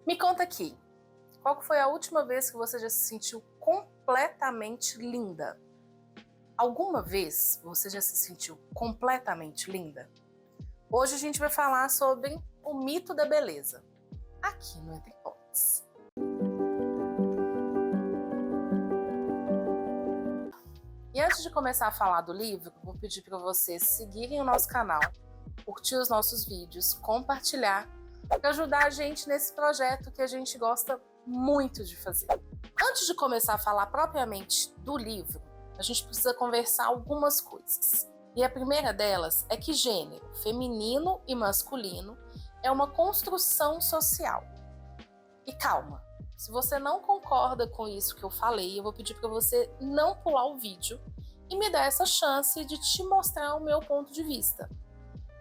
Me conta aqui, qual que foi a última vez que você já se sentiu completamente linda? Alguma vez você já se sentiu completamente linda? Hoje a gente vai falar sobre o mito da beleza, aqui no Entre Hipóteses. E antes de começar a falar do livro, vou pedir para vocês seguirem o nosso canal, curtir os nossos vídeos, compartilhar, para ajudar a gente nesse projeto que a gente gosta muito de fazer. Antes de começar a falar propriamente do livro, a gente precisa conversar algumas coisas. E a primeira delas é que gênero, feminino e masculino, é uma construção social. E calma, se você não concorda com isso que eu falei, eu vou pedir para você não pular o vídeo e me dar essa chance de te mostrar o meu ponto de vista.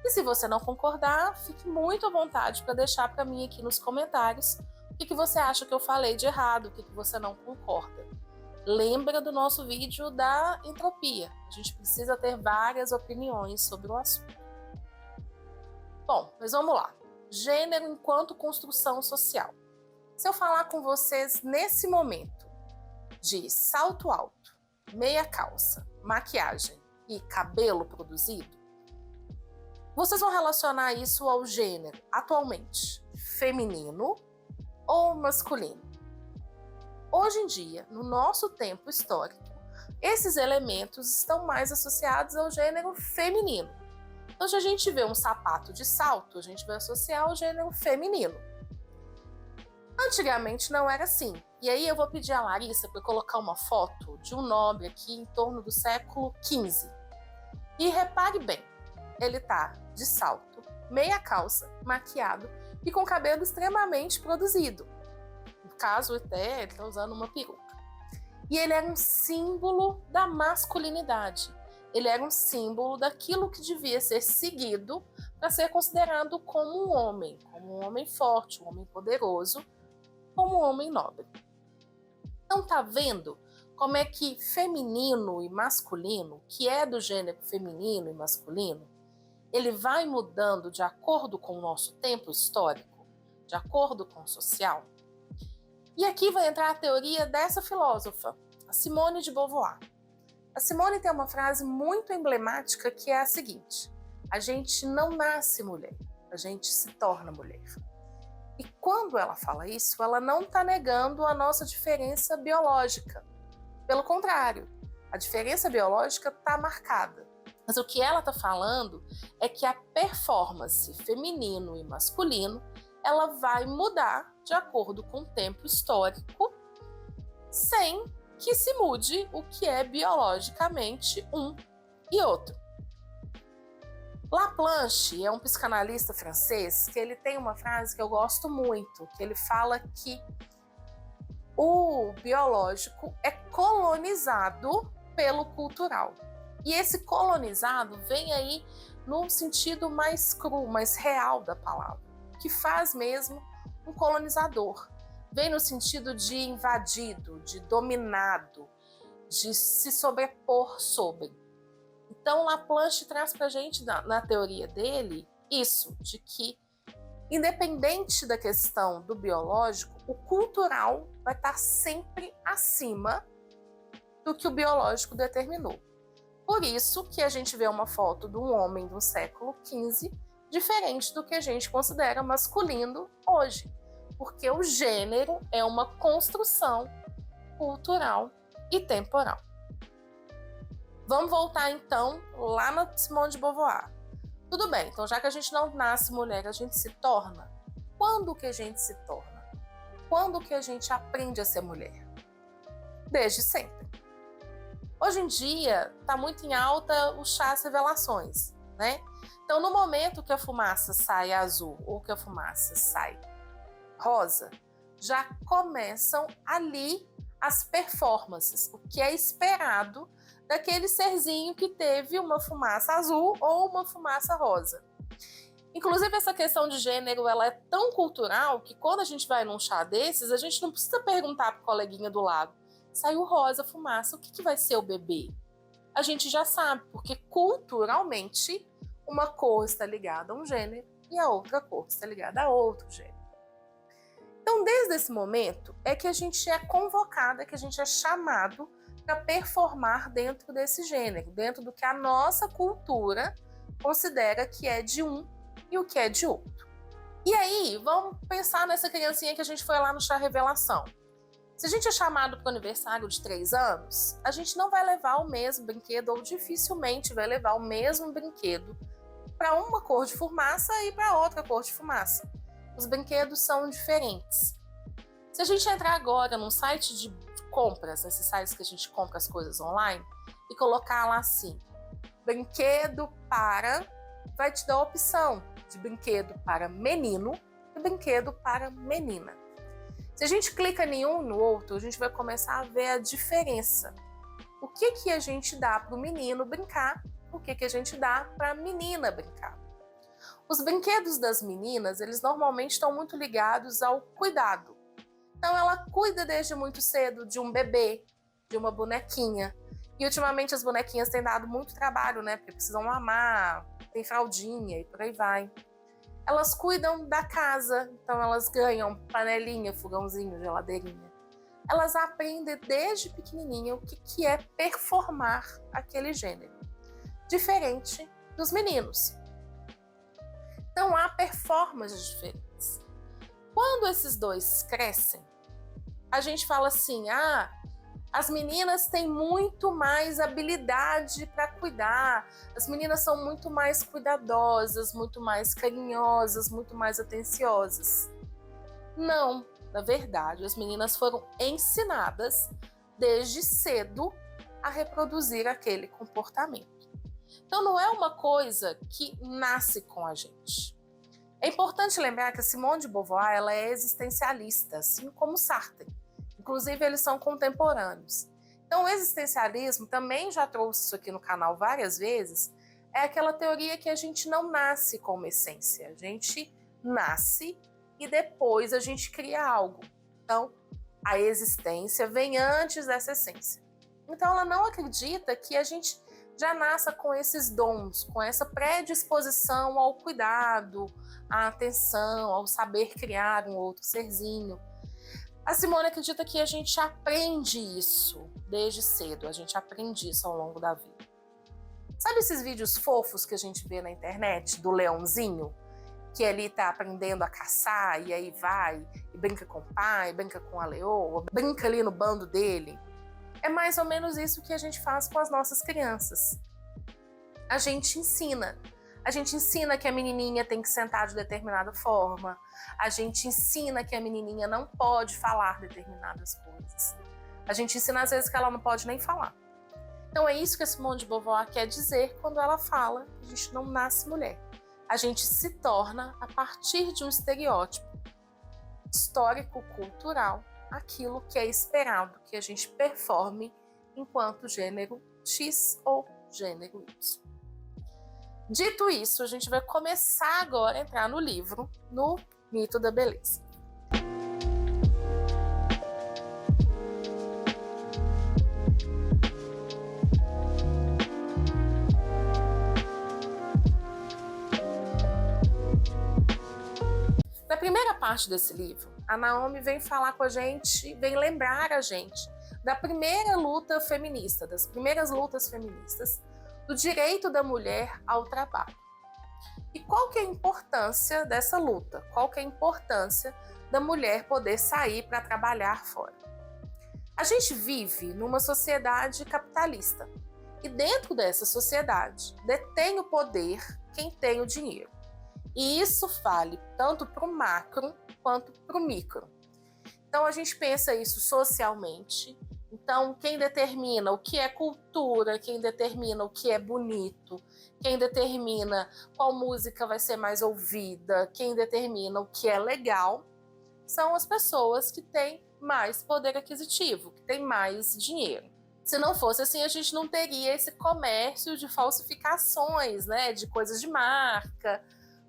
E se você não concordar, fique muito à vontade para deixar para mim aqui nos comentários o que você acha que eu falei de errado, o que você não concorda. Lembra do nosso vídeo da entropia. A gente precisa ter várias opiniões sobre o assunto. Bom, mas vamos lá. Gênero enquanto construção social. Se eu falar com vocês nesse momento de salto alto, meia calça, maquiagem e cabelo produzido, vocês vão relacionar isso ao gênero atualmente feminino ou masculino? Hoje em dia, no nosso tempo histórico, esses elementos estão mais associados ao gênero feminino. Então, se a gente vê um sapato de salto, a gente vai associar ao gênero feminino. Antigamente não era assim. E aí eu vou pedir a Larissa para colocar uma foto de um nobre aqui em torno do século XV. E repare bem, ele tá de salto, meia calça, maquiado e com cabelo extremamente produzido. No caso, até ele tá usando uma peruca. E ele era um símbolo da masculinidade. Ele era um símbolo daquilo que devia ser seguido para ser considerado como um homem forte, um homem poderoso, como um homem nobre. Então tá vendo como é que feminino e masculino, que é do gênero feminino e masculino, ele vai mudando de acordo com o nosso tempo histórico, de acordo com o social? E aqui vai entrar a teoria dessa filósofa, a Simone de Beauvoir. A Simone tem uma frase muito emblemática que é a seguinte: a gente não nasce mulher, a gente se torna mulher. E quando ela fala isso, ela não está negando a nossa diferença biológica. Pelo contrário, a diferença biológica está marcada. Mas o que ela está falando é que a performance feminino e masculino ela vai mudar de acordo com o tempo histórico, sem que se mude o que é biologicamente um e outro. Laplanche é um psicanalista francês que ele tem uma frase que eu gosto muito, que ele fala que o biológico é colonizado pelo cultural. E esse colonizado vem aí num sentido mais cru, mais real da palavra, que faz mesmo um colonizador. Vem no sentido de invadido, de dominado, de se sobrepor sobre. Então, Laplanche traz para a gente, na teoria dele, isso, de que, independente da questão do biológico, o cultural vai estar sempre acima do que o biológico determinou. Por isso que a gente vê uma foto de um homem do século XV diferente do que a gente considera masculino hoje, porque o gênero é uma construção cultural e temporal. Vamos voltar então lá na Simone de Beauvoir. Tudo bem, então já que a gente não nasce mulher, a gente se torna. Quando que a gente se torna? Quando que a gente aprende a ser mulher? Desde sempre. Hoje em dia está muito em alta o chás revelações, né? Então no momento que a fumaça sai azul ou que a fumaça sai rosa, já começam ali as performances, o que é esperado daquele serzinho que teve uma fumaça azul ou uma fumaça rosa. Inclusive, essa questão de gênero ela é tão cultural que quando a gente vai num chá desses, a gente não precisa perguntar para o coleguinha do lado: saiu rosa fumaça, o que vai ser o bebê? A gente já sabe, porque culturalmente uma cor está ligada a um gênero e a outra cor está ligada a outro gênero. Então, desde esse momento, é que a gente é convocado, é que a gente é chamado para performar dentro desse gênero, dentro do que a nossa cultura considera que é de um e o que é de outro. E aí, vamos pensar nessa criancinha que a gente foi lá no chá revelação. Se a gente é chamado para o aniversário de 3 anos, a gente não vai levar o mesmo brinquedo ou dificilmente vai levar o mesmo brinquedo para uma cor de fumaça e para outra cor de fumaça. Os brinquedos são diferentes. Se a gente entrar agora num site de compras, esses sites que a gente compra as coisas online, e colocar lá assim, brinquedo para, vai te dar a opção de brinquedo para menino e brinquedo para menina. Se a gente clica em um no outro, a gente vai começar a ver a diferença. O que a gente dá para o menino brincar, o que a gente dá para a menina brincar. Os brinquedos das meninas, eles normalmente estão muito ligados ao cuidado. Então ela cuida desde muito cedo de um bebê, de uma bonequinha. E ultimamente as bonequinhas têm dado muito trabalho, né? Porque precisam mamar, tem fraldinha e por aí vai. Elas cuidam da casa, então elas ganham panelinha, fogãozinho, geladeirinha. Elas aprendem desde pequenininha o que é performar aquele gênero. Diferente dos meninos. Então há performances diferentes. Quando esses dois crescem, a gente fala assim, as meninas têm muito mais habilidade para cuidar, as meninas são muito mais cuidadosas, muito mais carinhosas, muito mais atenciosas. Não, na verdade, as meninas foram ensinadas desde cedo a reproduzir aquele comportamento. Então não é uma coisa que nasce com a gente. É importante lembrar que a Simone de Beauvoir ela é existencialista, assim como Sartre. Inclusive, eles são contemporâneos. Então, o existencialismo, também já trouxe isso aqui no canal várias vezes, é aquela teoria que a gente não nasce com uma essência. A gente nasce e depois a gente cria algo. Então, a existência vem antes dessa essência. Então, ela não acredita que a gente já nasça com esses dons, com essa predisposição ao cuidado, à atenção, ao saber criar um outro serzinho. A Simone acredita que a gente aprende isso desde cedo, a gente aprende isso ao longo da vida. Sabe esses vídeos fofos que a gente vê na internet do leãozinho? Que ele tá aprendendo a caçar e aí vai e brinca com o pai, brinca com a leoa, brinca ali no bando dele. É mais ou menos isso que a gente faz com as nossas crianças. A gente ensina. A gente ensina que a menininha tem que sentar de determinada forma. A gente ensina que a menininha não pode falar determinadas coisas. A gente ensina às vezes que ela não pode nem falar. Então é isso que a Simone de Beauvoir quer dizer quando ela fala que a gente não nasce mulher. A gente se torna, a partir de um estereótipo histórico-cultural, aquilo que é esperado que a gente performe enquanto gênero X ou gênero Y. Dito isso, a gente vai começar agora a entrar no livro, no Mito da Beleza. Na primeira parte desse livro, a Naomi vem falar com a gente, vem lembrar a gente da primeira luta feminista, das primeiras lutas feministas, do direito da mulher ao trabalho. E qual que é a importância dessa luta? Qual que é a importância da mulher poder sair para trabalhar fora? A gente vive numa sociedade capitalista e dentro dessa sociedade detém o poder quem tem o dinheiro. E isso vale tanto para o macro quanto para o micro. Então a gente pensa isso socialmente. Então, quem determina o que é cultura, quem determina o que é bonito, quem determina qual música vai ser mais ouvida, quem determina o que é legal, são as pessoas que têm mais poder aquisitivo, que têm mais dinheiro. Se não fosse assim, a gente não teria esse comércio de falsificações, né, de coisas de marca.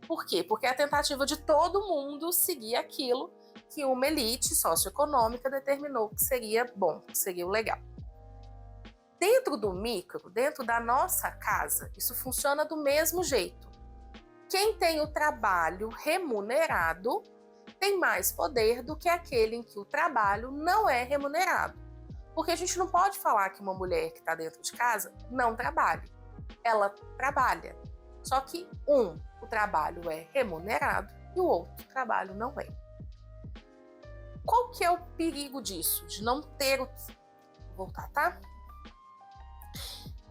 Por quê? Porque é a tentativa de todo mundo seguir aquilo que uma elite socioeconômica determinou que seria bom, que seria o legal. Dentro do micro, dentro da nossa casa, isso funciona do mesmo jeito. Quem tem o trabalho remunerado tem mais poder do que aquele em que o trabalho não é remunerado. Porque a gente não pode falar que uma mulher que está dentro de casa não trabalha. Ela trabalha. Só que o trabalho é remunerado e o outro trabalho não é. Qual que é o perigo disso? De não ter o... Vou voltar, tá?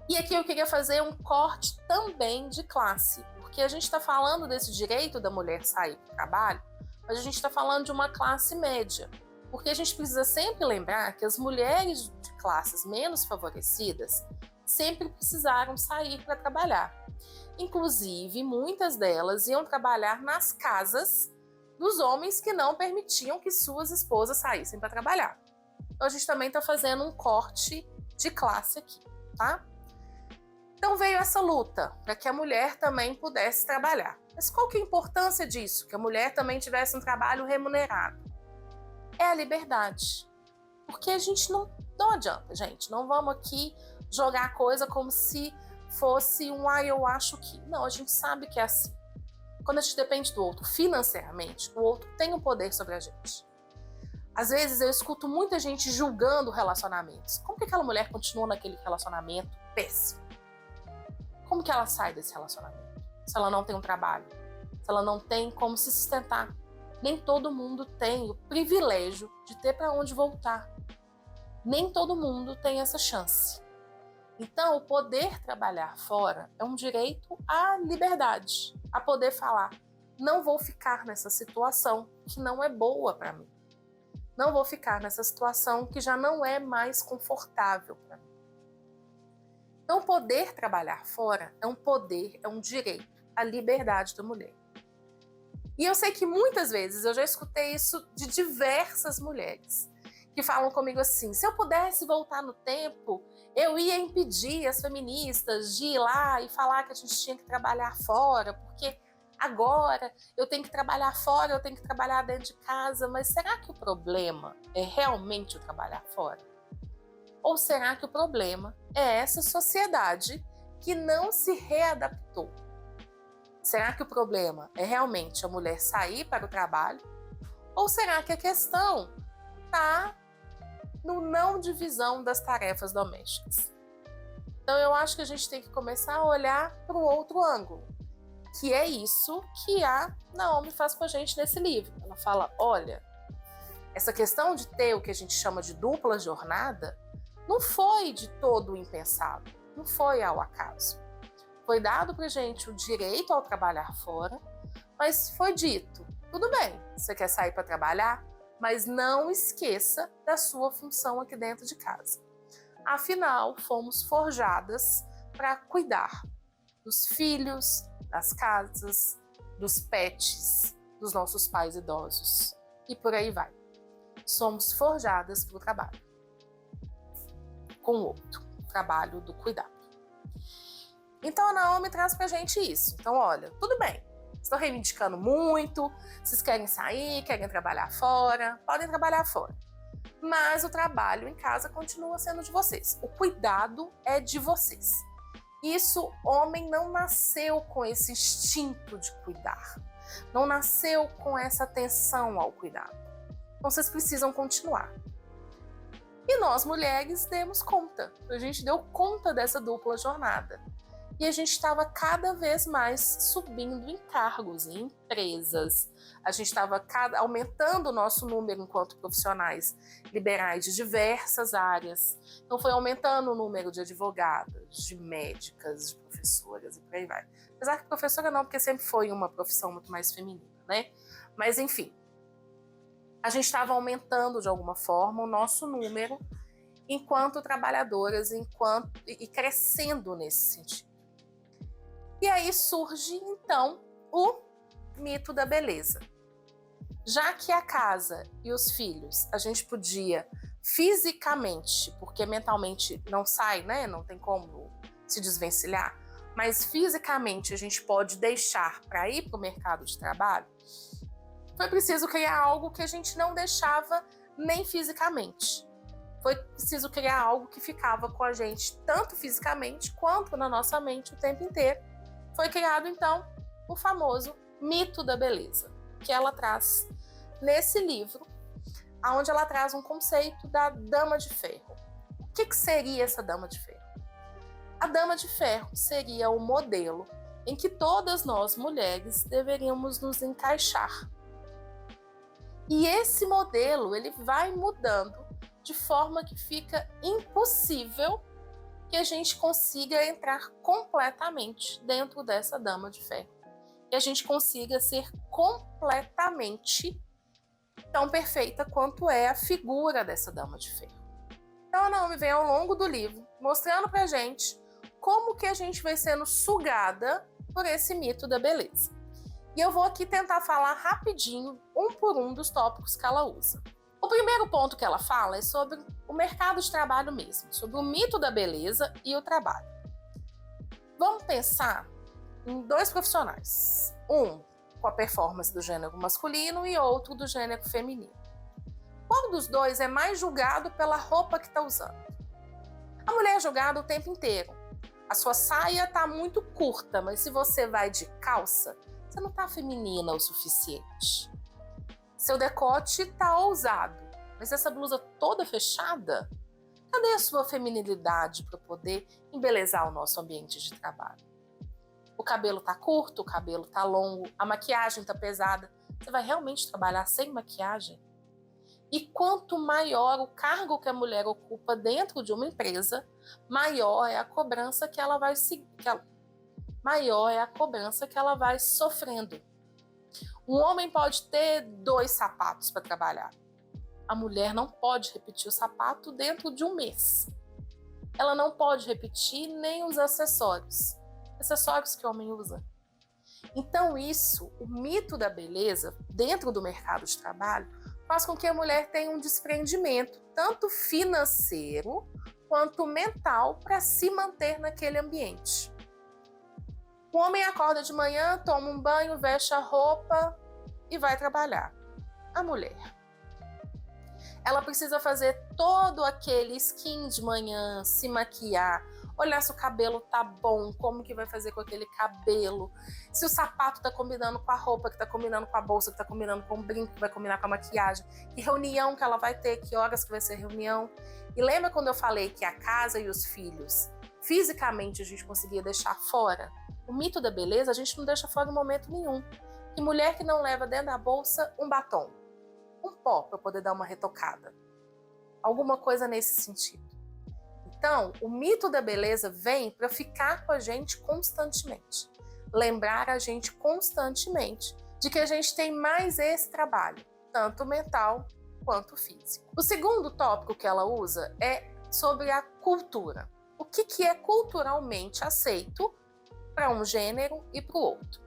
E aqui eu queria fazer um corte também de classe, porque a gente está falando desse direito da mulher sair para o trabalho, mas a gente está falando de uma classe média, porque a gente precisa sempre lembrar que as mulheres de classes menos favorecidas sempre precisaram sair para trabalhar. Inclusive, muitas delas iam trabalhar nas casas dos homens que não permitiam que suas esposas saíssem para trabalhar. Então a gente também está fazendo um corte de classe aqui, tá? Então veio essa luta para que a mulher também pudesse trabalhar. Mas qual que é a importância disso? Que a mulher também tivesse um trabalho remunerado? É a liberdade. Porque a gente não adianta, gente. Não vamos aqui jogar a coisa como se fosse eu acho que. Não, a gente sabe que é assim. Quando a gente depende do outro financeiramente, o outro tem um poder sobre a gente. Às vezes eu escuto muita gente julgando relacionamentos. Como que aquela mulher continua naquele relacionamento péssimo? Como que ela sai desse relacionamento? Se ela não tem um trabalho, se ela não tem como se sustentar. Nem todo mundo tem o privilégio de ter para onde voltar. Nem todo mundo tem essa chance. Então, o poder trabalhar fora é um direito à liberdade, a poder falar, não vou ficar nessa situação que não é boa para mim. Não vou ficar nessa situação que já não é mais confortável para mim. Então, poder trabalhar fora é um poder, é um direito, a liberdade da mulher. E eu sei que muitas vezes eu já escutei isso de diversas mulheres que falam comigo assim, se eu pudesse voltar no tempo, eu ia impedir as feministas de ir lá e falar que a gente tinha que trabalhar fora, porque agora eu tenho que trabalhar fora, eu tenho que trabalhar dentro de casa, mas será que o problema é realmente o trabalhar fora? Ou será que o problema é essa sociedade que não se readaptou? Será que o problema é realmente a mulher sair para o trabalho? Ou será que a questão está no não divisão das tarefas domésticas? Então eu acho que a gente tem que começar a olhar para o outro ângulo, que é isso que a Naomi faz com a gente nesse livro. Ela fala, olha, essa questão de ter o que a gente chama de dupla jornada não foi de todo impensado, não foi ao acaso. Foi dado pra gente o direito ao trabalhar fora, mas foi dito, tudo bem, você quer sair para trabalhar, mas não esqueça da sua função aqui dentro de casa. Afinal, fomos forjadas para cuidar dos filhos, das casas, dos pets, dos nossos pais idosos e por aí vai. Somos forjadas para o trabalho. Com o outro, o trabalho do cuidado. Então a Naomi traz pra gente isso. Então olha, tudo bem, estão reivindicando muito, vocês querem sair, querem trabalhar fora, podem trabalhar fora. Mas o trabalho em casa continua sendo de vocês. O cuidado é de vocês. Isso, homem não nasceu com esse instinto de cuidar. Não nasceu com essa atenção ao cuidado. Então vocês precisam continuar. E nós, mulheres, demos conta. A gente deu conta dessa dupla jornada. E a gente estava cada vez mais subindo em cargos, em empresas. A gente estava aumentando o nosso número enquanto profissionais liberais de diversas áreas. Então foi aumentando o número de advogadas, de médicas, de professoras e por aí vai. Apesar que professora não, porque sempre foi uma profissão muito mais feminina, né? Mas enfim, a gente estava aumentando de alguma forma o nosso número enquanto trabalhadoras, e crescendo nesse sentido. E aí surge, então, o mito da beleza. Já que a casa e os filhos a gente podia fisicamente, porque mentalmente não sai, né? Não tem como se desvencilhar, mas fisicamente a gente pode deixar para ir para o mercado de trabalho, foi preciso criar algo que a gente não deixava nem fisicamente. Foi preciso criar algo que ficava com a gente tanto fisicamente quanto na nossa mente o tempo inteiro. Foi criado, então, o famoso mito da beleza, que ela traz nesse livro, onde ela traz um conceito da dama de ferro. O que seria essa dama de ferro? A dama de ferro seria o modelo em que todas nós mulheres deveríamos nos encaixar. E esse modelo ele vai mudando de forma que fica impossível que a gente consiga entrar completamente dentro dessa dama de ferro. Que a gente consiga ser completamente tão perfeita quanto é a figura dessa dama de ferro. Então a Naomi vem ao longo do livro mostrando pra gente como que a gente vai sendo sugada por esse mito da beleza. E eu vou aqui tentar falar rapidinho, um por um, dos tópicos que ela usa. O primeiro ponto que ela fala é sobre o mercado de trabalho mesmo, sobre o mito da beleza e o trabalho. Vamos pensar em dois profissionais, um com a performance do gênero masculino e outro do gênero feminino. Qual dos dois é mais julgado pela roupa que está usando? A mulher é julgada o tempo inteiro. A sua saia está muito curta, mas se você vai de calça, você não está feminina o suficiente. Seu decote está ousado, mas essa blusa toda fechada, cadê a sua feminilidade para poder embelezar o nosso ambiente de trabalho? O cabelo está curto, o cabelo está longo, a maquiagem está pesada. Você vai realmente trabalhar sem maquiagem? E quanto maior o cargo que a mulher ocupa dentro de uma empresa, maior é a cobrança que ela vai sofrendo. Um homem pode ter 2 sapatos para trabalhar. A mulher não pode repetir o sapato dentro de um mês. Ela não pode repetir nem os acessórios que o homem usa. Então isso, o mito da beleza dentro do mercado de trabalho, faz com que a mulher tenha um desprendimento, tanto financeiro quanto mental, para se manter naquele ambiente. O homem acorda de manhã, toma um banho, veste a roupa e vai trabalhar. A mulher, ela precisa fazer todo aquele skin de manhã, se maquiar, olhar se o cabelo tá bom, como que vai fazer com aquele cabelo, se o sapato tá combinando com a roupa, que tá combinando com a bolsa, que tá combinando com o brinco, que vai combinar com a maquiagem, que reunião que ela vai ter, que horas que vai ser a reunião. E lembra quando eu falei que a casa e os filhos, fisicamente a gente conseguia deixar fora? O mito da beleza a gente não deixa fora em momento nenhum. E mulher que não leva dentro da bolsa um batom, um pó para poder dar uma retocada. Alguma coisa nesse sentido. Então, o mito da beleza vem para ficar com a gente constantemente. Lembrar a gente constantemente de que a gente tem mais esse trabalho, tanto mental quanto físico. O segundo tópico que ela usa é sobre a cultura. O que é culturalmente aceito para um gênero e para o outro.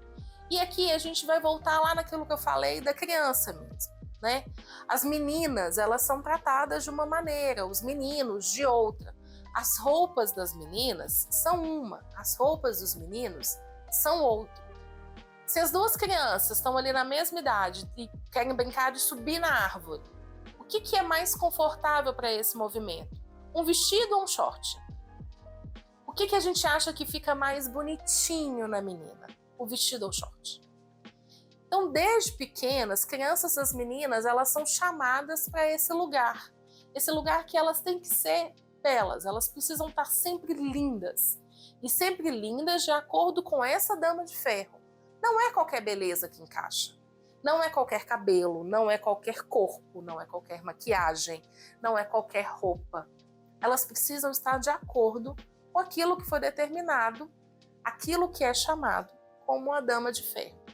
E aqui a gente vai voltar lá naquilo que eu falei da criança mesmo, né? As meninas, elas são tratadas de uma maneira, os meninos de outra. As roupas das meninas são uma, as roupas dos meninos são outra. Se as duas crianças estão ali na mesma idade e querem brincar de subir na árvore, o que é mais confortável para esse movimento? Um vestido ou um short? O que a gente acha que fica mais bonitinho na menina? O vestido ou o short? Então, desde pequenas, crianças, as meninas, elas são chamadas para esse lugar que elas têm que ser belas, elas precisam estar sempre lindas, e sempre lindas de acordo com essa dama de ferro. Não é qualquer beleza que encaixa, não é qualquer cabelo, não é qualquer corpo, não é qualquer maquiagem, não é qualquer roupa. Elas precisam estar de acordo com aquilo que foi determinado, aquilo que é chamado como a dama de ferro,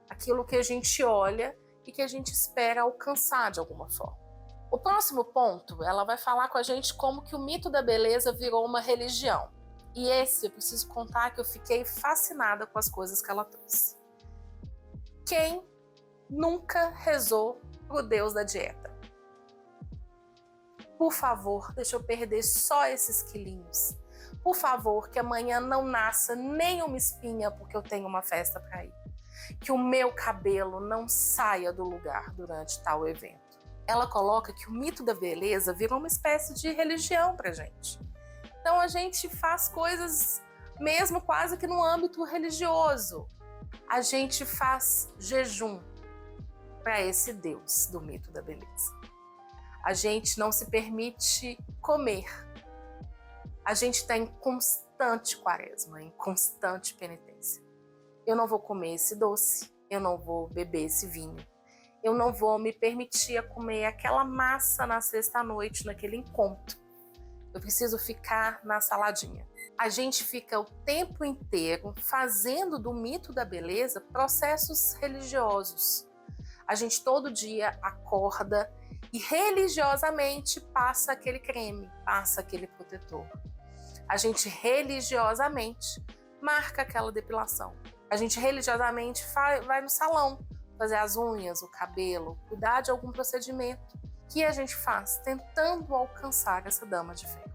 aquilo que a gente olha e que a gente espera alcançar de alguma forma. O próximo ponto, ela vai falar com a gente como que o mito da beleza virou uma religião. E esse eu preciso contar que eu fiquei fascinada com as coisas que ela trouxe. Quem nunca rezou pro Deus da dieta? Por favor, deixa eu perder só esses quilinhos. Por favor, que amanhã não nasça nenhuma espinha porque eu tenho uma festa para ir. Que o meu cabelo não saia do lugar durante tal evento. Ela coloca que o mito da beleza virou uma espécie de religião pra gente. Então a gente faz coisas mesmo quase que no âmbito religioso. A gente faz jejum. para esse Deus do mito da beleza. A gente não se permite comer. A gente está em constante quaresma, em constante penitência. Eu não vou comer esse doce, eu não vou beber esse vinho, eu não vou me permitir comer aquela massa na sexta-noite, naquele encontro. Eu preciso ficar na saladinha. A gente fica o tempo inteiro fazendo do mito da beleza processos religiosos. A gente todo dia acorda e religiosamente passa aquele creme, passa aquele protetor. A gente religiosamente marca aquela depilação. A gente religiosamente vai no salão fazer as unhas, o cabelo, cuidar de algum procedimento que a gente faz tentando alcançar essa dama de ferro.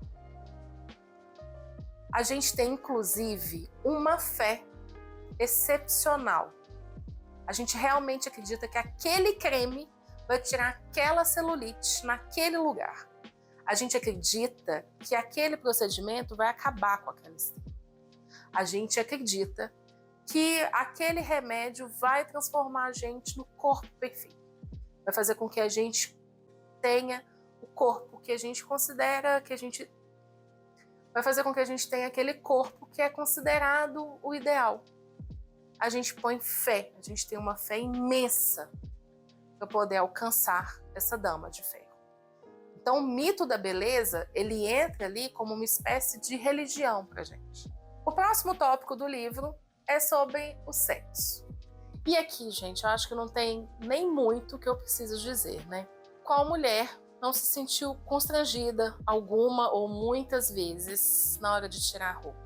A gente tem, inclusive, uma fé excepcional. A gente realmente acredita que aquele creme vai tirar aquela celulite naquele lugar. A gente acredita que aquele procedimento vai acabar com aquela estria. A gente acredita que aquele remédio vai transformar a gente no corpo perfeito. Vai fazer com que a gente tenha o corpo que a gente considera, vai fazer com que a gente tenha aquele corpo que é considerado o ideal. A gente põe fé, a gente tem uma fé imensa para poder alcançar essa dama de ferro. Então o mito da beleza, ele entra ali como uma espécie de religião para a gente. O próximo tópico do livro é sobre o sexo. E aqui, gente, eu acho que não tem nem muito que eu preciso dizer, né? Qual mulher não se sentiu constrangida alguma ou muitas vezes na hora de tirar a roupa?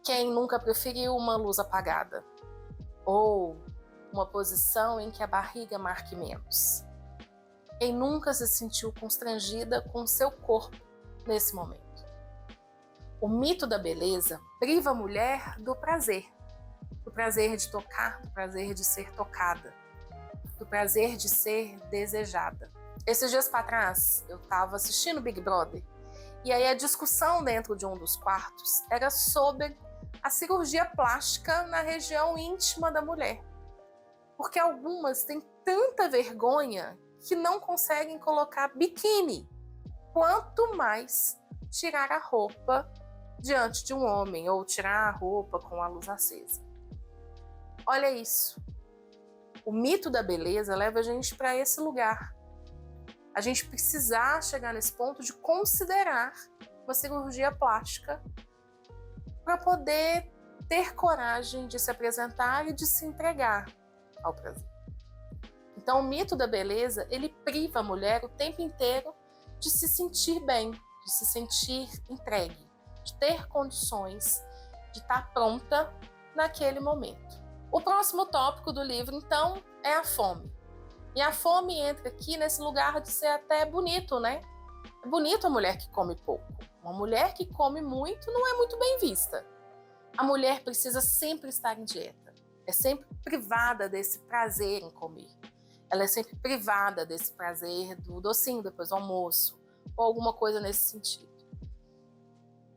Quem nunca preferiu uma luz apagada? Ou uma posição em que a barriga marque menos? Quem nunca se sentiu constrangida com o seu corpo nesse momento? O mito da beleza priva a mulher do prazer de tocar, do prazer de ser tocada, do prazer de ser desejada. Esses dias para trás, eu estava assistindo Big Brother e aí a discussão dentro de um dos quartos era sobre a cirurgia plástica na região íntima da mulher. Porque algumas têm tanta vergonha que não conseguem colocar biquíni, quanto mais tirar a roupa diante de um homem ou tirar a roupa com a luz acesa. Olha isso. O mito da beleza leva a gente para esse lugar. A gente precisar chegar nesse ponto de considerar uma cirurgia plástica para poder ter coragem de se apresentar e de se entregar ao prazer. Então o mito da beleza, ele priva a mulher o tempo inteiro de se sentir bem, de se sentir entregue, de ter condições de estar pronta naquele momento. O próximo tópico do livro, então, é a fome. E a fome entra aqui nesse lugar de ser até bonito, né? É bonito a mulher que come pouco. Uma mulher que come muito não é muito bem vista. A mulher precisa sempre estar em dieta. É sempre privada desse prazer em comer. Ela é sempre privada desse prazer do docinho depois do almoço, ou alguma coisa nesse sentido.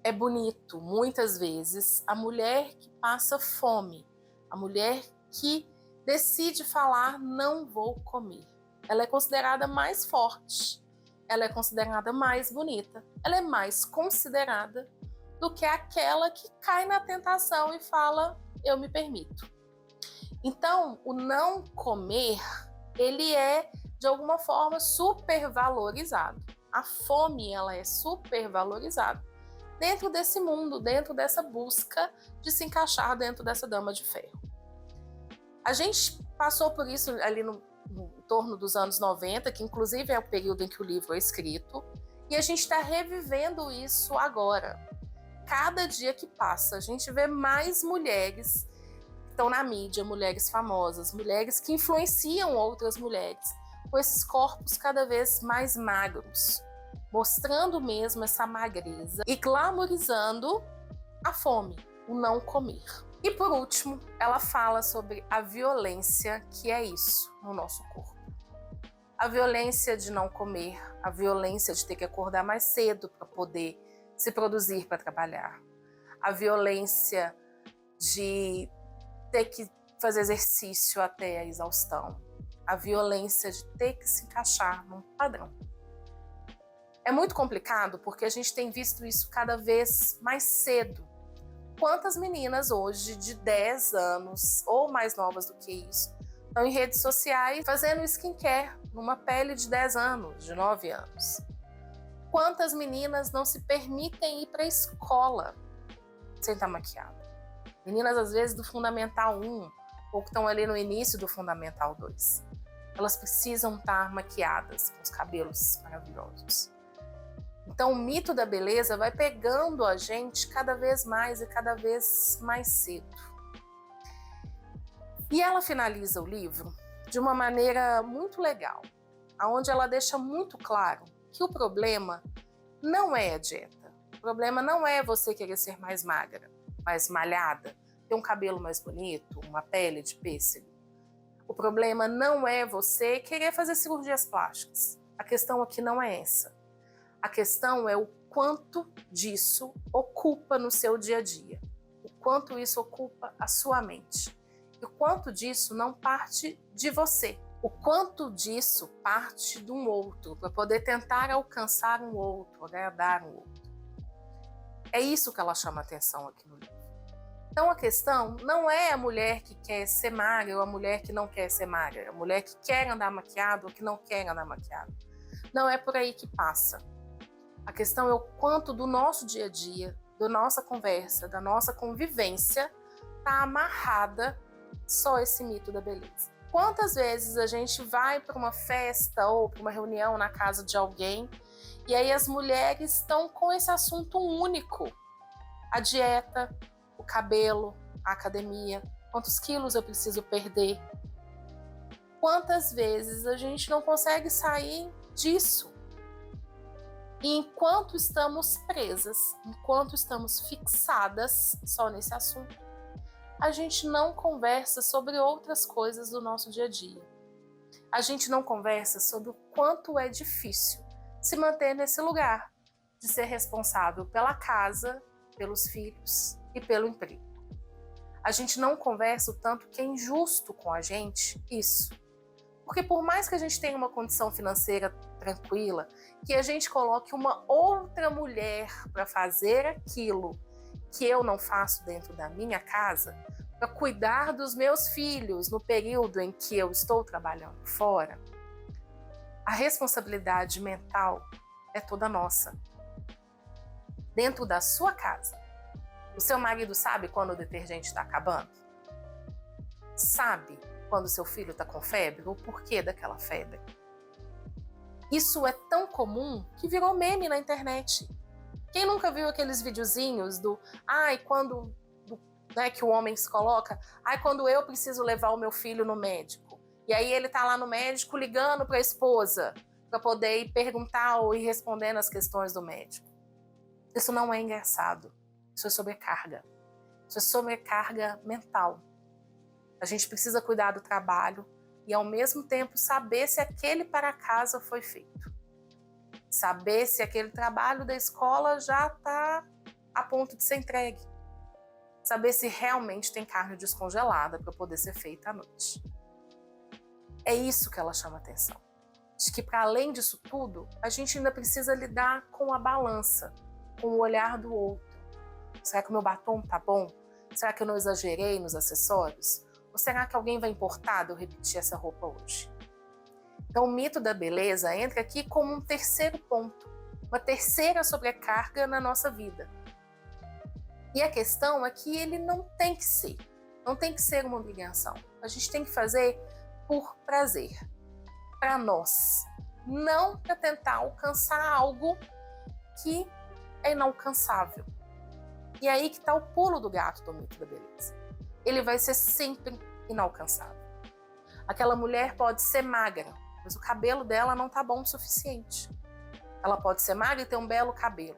É bonito, muitas vezes, a mulher que passa fome, a mulher que decide falar, não vou comer. Ela é considerada mais forte, ela é considerada mais bonita, ela é mais considerada do que aquela que cai na tentação e fala, eu me permito. Então, o não comer, ele é, de alguma forma, supervalorizado. A fome, ela é supervalorizada dentro desse mundo, dentro dessa busca de se encaixar dentro dessa dama de ferro. A gente passou por isso ali no torno dos anos 90, que inclusive é o período em que o livro é escrito, e a gente está revivendo isso agora. Cada dia que passa, a gente vê mais mulheres que estão na mídia, mulheres famosas, mulheres que influenciam outras mulheres, com esses corpos cada vez mais magros, mostrando mesmo essa magreza e glamorizando a fome, o não comer. E por último, ela fala sobre a violência que é isso no nosso corpo. A violência de não comer, a violência de ter que acordar mais cedo para poder se produzir para trabalhar. A violência de ter que fazer exercício até a exaustão, a violência de ter que se encaixar num padrão. É muito complicado porque a gente tem visto isso cada vez mais cedo. Quantas meninas hoje de 10 anos ou mais novas do que isso estão em redes sociais fazendo skincare numa pele de 10 anos, de 9 anos? Quantas meninas não se permitem ir para a escola sem estar maquiada? Meninas, às vezes, do Fundamental 1 ou que estão ali no início do Fundamental 2. Elas precisam estar maquiadas, com os cabelos maravilhosos. Então, o mito da beleza vai pegando a gente cada vez mais e cada vez mais cedo. E ela finaliza o livro de uma maneira muito legal, onde ela deixa muito claro que o problema não é a dieta. O problema não é você querer ser mais magra, mais malhada, ter um cabelo mais bonito, uma pele de pêssego. O problema não é você querer fazer cirurgias plásticas. A questão aqui não é essa. A questão é o quanto disso ocupa no seu dia a dia, o quanto isso ocupa a sua mente, e o quanto disso não parte de você, o quanto disso parte de um outro, para poder tentar alcançar um outro, agradar um outro. É isso que ela chama atenção aqui no livro. Então a questão não é a mulher que quer ser magra ou a mulher que não quer ser magra, é a mulher que quer andar maquiada ou que não quer andar maquiada. Não é por aí que passa. A questão é o quanto do nosso dia a dia, da nossa conversa, da nossa convivência, está amarrada só esse mito da beleza. Quantas vezes a gente vai para uma festa ou para uma reunião na casa de alguém e aí as mulheres estão com esse assunto único, a dieta, o cabelo, a academia, quantos quilos eu preciso perder. Quantas vezes a gente não consegue sair disso? E enquanto estamos presas, enquanto estamos fixadas só nesse assunto, a gente não conversa sobre outras coisas do nosso dia a dia. A gente não conversa sobre o quanto é difícil se manter nesse lugar de ser responsável pela casa, pelos filhos e pelo emprego. A gente não conversa o tanto que é injusto com a gente isso. Porque por mais que a gente tenha uma condição financeira tranquila, que a gente coloque uma outra mulher para fazer aquilo que eu não faço dentro da minha casa, para cuidar dos meus filhos no período em que eu estou trabalhando fora, a responsabilidade mental é toda nossa. Dentro da sua casa, o seu marido sabe quando o detergente está acabando? Sabe quando seu filho está com febre ou o porquê daquela febre? Isso é tão comum que virou meme na internet. Quem nunca viu aqueles videozinhos do quando que o homem se coloca, quando eu preciso levar o meu filho no médico. E aí ele tá lá no médico ligando para a esposa para poder ir perguntar ou ir respondendo as questões do médico. Isso não é engraçado. Isso é sobrecarga. Isso é sobrecarga mental. A gente precisa cuidar do trabalho e, ao mesmo tempo, saber se aquele para casa foi feito. Saber se aquele trabalho da escola já está a ponto de ser entregue. Saber se realmente tem carne descongelada para poder ser feita à noite. É isso que ela chama atenção. De que, para além disso tudo, a gente ainda precisa lidar com a balança, com o olhar do outro. Será que o meu batom tá bom? Será que eu não exagerei nos acessórios? Ou será que alguém vai importar de eu repetir essa roupa hoje? Então o mito da beleza entra aqui como um terceiro ponto, uma terceira sobrecarga na nossa vida. E a questão é que ele não tem que ser uma obrigação. A gente tem que fazer por prazer, para nós, não para tentar alcançar algo que é inalcançável. E aí que está o pulo do gato do mito da beleza. Ele vai ser sempre inalcançável. Aquela mulher pode ser magra, mas o cabelo dela não está bom o suficiente. Ela pode ser magra e ter um belo cabelo,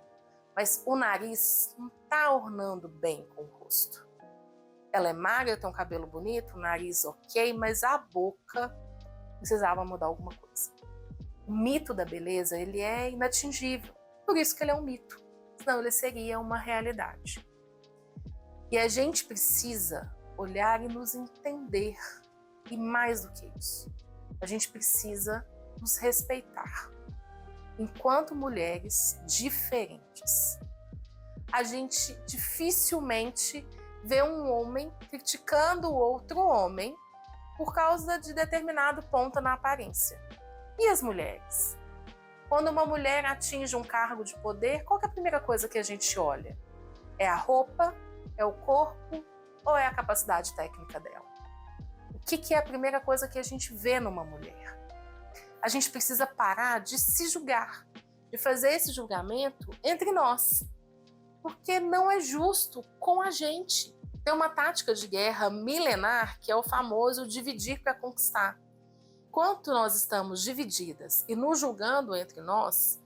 mas o nariz não está ornando bem com o rosto. Ela é magra, tem um cabelo bonito, o nariz ok, mas a boca precisava mudar alguma coisa. O mito da beleza, ele é inatingível, por isso que ele é um mito, senão ele seria uma realidade. E a gente precisa olhar e nos entender. E mais do que isso, a gente precisa nos respeitar enquanto mulheres diferentes. A gente dificilmente vê um homem criticando o outro homem por causa de determinado ponto na aparência. E as mulheres? Quando uma mulher atinge um cargo de poder, qual que é a primeira coisa que a gente olha? É a roupa? É o corpo? Ou é a capacidade técnica dela? O que é a primeira coisa que a gente vê numa mulher? A gente precisa parar de se julgar, de fazer esse julgamento entre nós, porque não é justo com a gente. Tem uma tática de guerra milenar que é o famoso dividir para conquistar. Enquanto nós estamos divididas e nos julgando entre nós,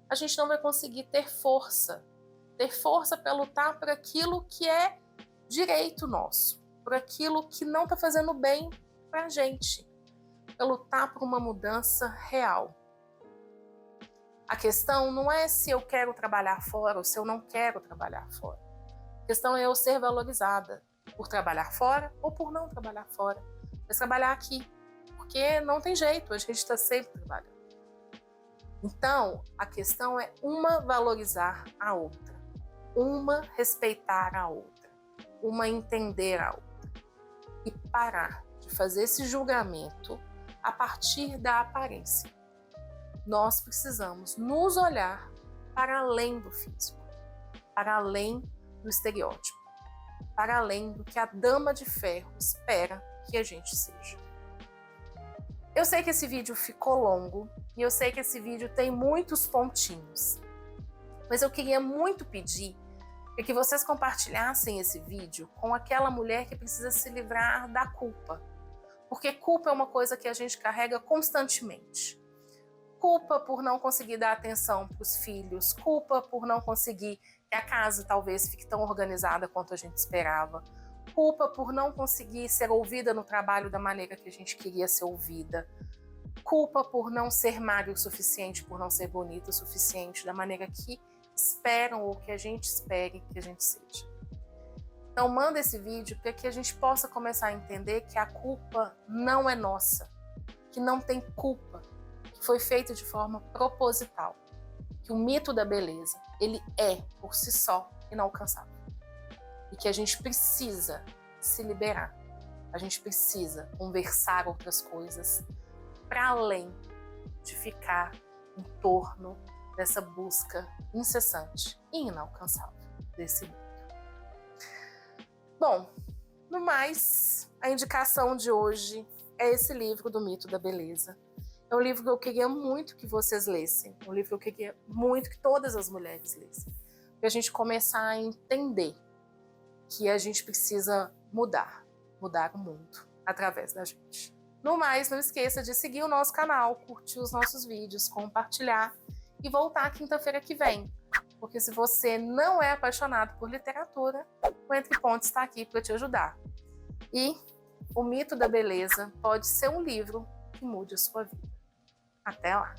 a gente não vai conseguir ter força para lutar por aquilo que é direito nosso, por aquilo que não está fazendo bem para a gente, para lutar por uma mudança real. A questão não é se eu quero trabalhar fora ou se eu não quero trabalhar fora. A questão é eu ser valorizada por trabalhar fora ou por não trabalhar fora, mas trabalhar aqui. Porque não tem jeito, a gente está sempre trabalhando. Então, a questão é uma valorizar a outra, uma respeitar a outra, uma entender a outra. E parar de fazer esse julgamento a partir da aparência. Nós precisamos nos olhar para além do físico, para além do estereótipo, para além do que a dama de ferro espera que a gente seja. Eu sei que esse vídeo ficou longo e eu sei que esse vídeo tem muitos pontinhos, mas eu queria muito pedir que vocês compartilhassem esse vídeo com aquela mulher que precisa se livrar da culpa, porque culpa é uma coisa que a gente carrega constantemente. Culpa por não conseguir dar atenção para os filhos, culpa por não conseguir que a casa talvez fique tão organizada quanto a gente esperava, culpa por não conseguir ser ouvida no trabalho da maneira que a gente queria ser ouvida, culpa por não ser magra o suficiente, por não ser bonita o suficiente, da maneira que esperam ou que a gente espere que a gente seja. Então manda esse vídeo para que a gente possa começar a entender que a culpa não é nossa, que não tem culpa, que foi feito de forma proposital, que o mito da beleza, ele é, por si só, inalcançável. E que a gente precisa se liberar, a gente precisa conversar outras coisas para além de ficar em torno dessa busca incessante e inalcançável desse mito. Bom, no mais, a indicação de hoje é esse livro do Mito da Beleza. É um livro que eu queria muito que vocês lessem, um livro que eu queria muito que todas as mulheres lessem, para a gente começar a entender que a gente precisa mudar o mundo através da gente. No mais, não esqueça de seguir o nosso canal, curtir os nossos vídeos, compartilhar e voltar quinta-feira que vem. Porque se você não é apaixonado por literatura, o Entre Pontos está aqui para te ajudar. E O Mito da Beleza pode ser um livro que mude a sua vida. Até lá!